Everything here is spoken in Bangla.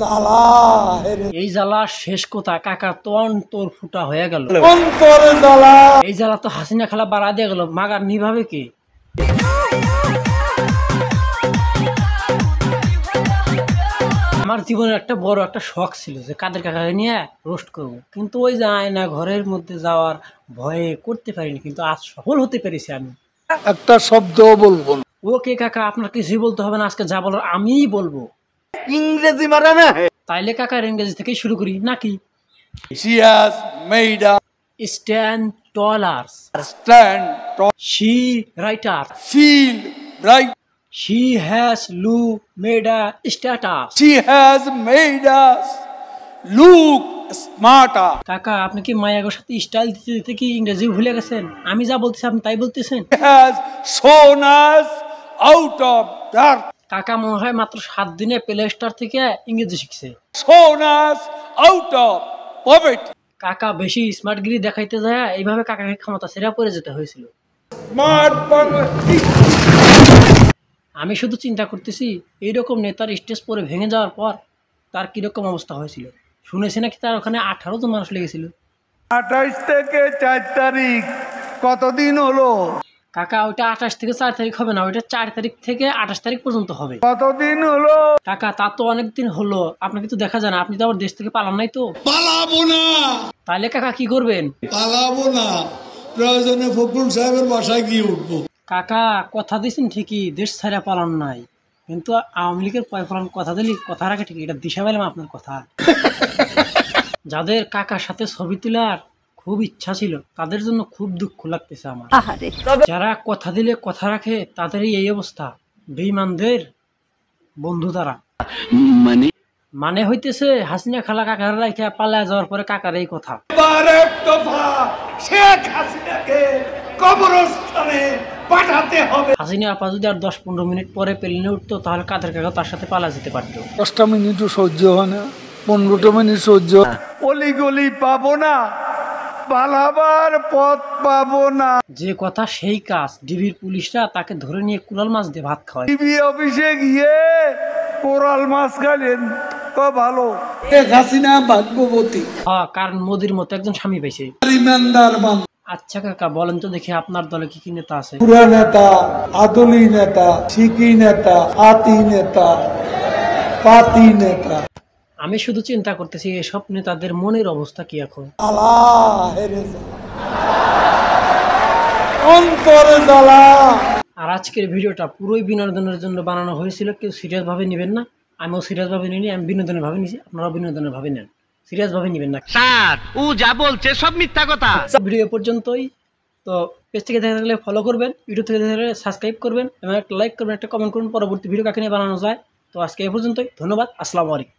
জ্বালা এই জ্বালা শেষ কথা কাকা তো অন্তর ফুটা হয়ে গেল। অন্তরে জ্বালা এই জ্বালা তো হাসিনা খেলা বাড়া দিয়ে গেল, মাগার নিভাবে কে? আমার জীবনের একটা বড় একটা শখ ছিল যে কাদের কাকাকে নিয়ে রোস্ট করব, কিন্তু ওই যায় না ঘরের মধ্যে যাওয়ার ভয়ে করতে পারিনি, কিন্তু আজ সফল হতে পেরেছি আমি। একটা শব্দ বলবো না। ওকে কাকা, আপনার কিছুই বলতে হবে না, আজকে যা বলার আমিই বলবো। ইংরেজি মারা না। তাইলে কাকার ইংরেজি থেকেই শুরু করি নাকি? She has made a stand taller, stand tall, she writer, feel bright. She has লু made a status. She has made us look smarter. কাকা আপনি কি মায়াগোর সাথে স্টাইল দিতে দিতে কি ইংরেজি ভুলে গেছেন? আমি যা বলতেছি আপনি তাই বলতেছেন। She has shown us out of dark, কাকা মনে হয় মাত্র 7 দিনে প্লে স্টোর থেকে ইংরেজি শিখছে। shown us out of poverty. কাকা বেশি স্মার্টগিরি দেখাইতে যায় এইভাবে কাকাকে ক্ষমতা ছেড়ে পড়ে যেতে হয়েছিল। Smart Bangladesh. আমি শুধু চিন্তা করতেছি এইরকম নেতার স্টেজ পরে ভেঙে যাওয়ার পর তার কিরকম অবস্থা হয়েছিল। শুনেছি নাকি তার ওখানে 18 জন মানুষ লেগেছিল। 28 থেকে 4 তারিখ কতদিন হলো? কাকা ওইটা 28 থেকে 4 তারিখ হবে না, ওইটা 4 তারিখ থেকে 28 তারিখ পর্যন্ত হবে। কতদিন হলো? কাকা তা তো অনেকদিন হলো, আপনাকে তো দেখা যায় না, আপনি তো আবার দেশ থেকে পালান নাই তো। পালাবো না, তাহলে কাকা কি করবেন? পালাবো না, প্রয়োজনে ফখরুল সাহেবের বাসায় গিয়ে উঠবো। কাকা কথা দিয়েছেন ঠিকই, দেশ ছাড়া পালন নাই, কিন্তু আওয়ামী লীগের পয়ফলান কথা দিলি কথা রাখে ঠিকই, এটা দিশা পেলাম আপনার কথা। যাদের কাকার সাথে ছবি তোলার খুব ইচ্ছা ছিল তাদের জন্য খুব দুঃখ লাগতেছে আমার। যারা কথা দিলে কথা রাখে তাদেরই এই অবস্থা। বেঈমানদের বন্ধু তারা। মানে হইতেছে হাসিনা খালা কাকার রাইখা পালায় যাওয়ার পরে কাকার এই কথা। এক দফা শেখ হাসিনাকে কবরস্থানে পাঠাতে হবে। হাসিনা আপা যদি আর 10-15 মিনিট পরে প্লেনে উঠতো তাহলে কাদের কাকা তার সাথে পালা যেতে পারতো। 10টা মিনিটও সহ্য হয় না, 15টা মিনিট সহ্য। অলি গলি পাবো না, পালাবার পথ পাবো না। যে কথা সেই কাজ। ডিবির পুলিশরা তাকে ধরে নিয়ে কুলাল মাছ দিয়ে ভাত খাওয়ায়। টিভি অফিসে গিয়ে কোরাল মাছ খাইলেন, ভালো। শেখ হাসিনা ভাগ্যবতী, কারণ মোদির মতো একজন স্বামী পাইছে। ইমানদার বান্দা। আচ্ছা কাকা বলেন তো দেখি আপনার দলে কি কি নেতা আছে? পুরা নেতা, আদলি নেতা, শিকি নেতা, আতি নেতা, পাতি নেতা। আমি শুধু চিন্তা করতেছি এসব নেতাদের মনের অবস্থা কি এখন। আর আজকের ভিডিওটা পুরোই বিনোদনের জন্য বানানো হয়েছিল, কেউ সিরিয়াস ভাবে নেবেন না। আমিও সিরিয়াস ভাবে নিইনি, আমি বিনোদনের ভাবে নিয়েছি, আপনারাও বিনোদনের ভাবে নেন, সিরিয়াস ভাবে নেবেন না। স্যার ও যা বলছে সব মিথ্যা কথা। ভিডিও পর্যন্তই। তো পেজ থেকে দেখে থাকলে ফলো করবেন, ইউটিউব থেকে দেখে থাকলে সাবস্ক্রাইব করবেন এবং একটা লাইক করবেন, একটা কমেন্ট করুন পরবর্তী ভিডিও কাকে নিয়ে বানানো যায়। তো আজকে এই পর্যন্তই, ধন্যবাদ, আসসালামু আলাইকুম।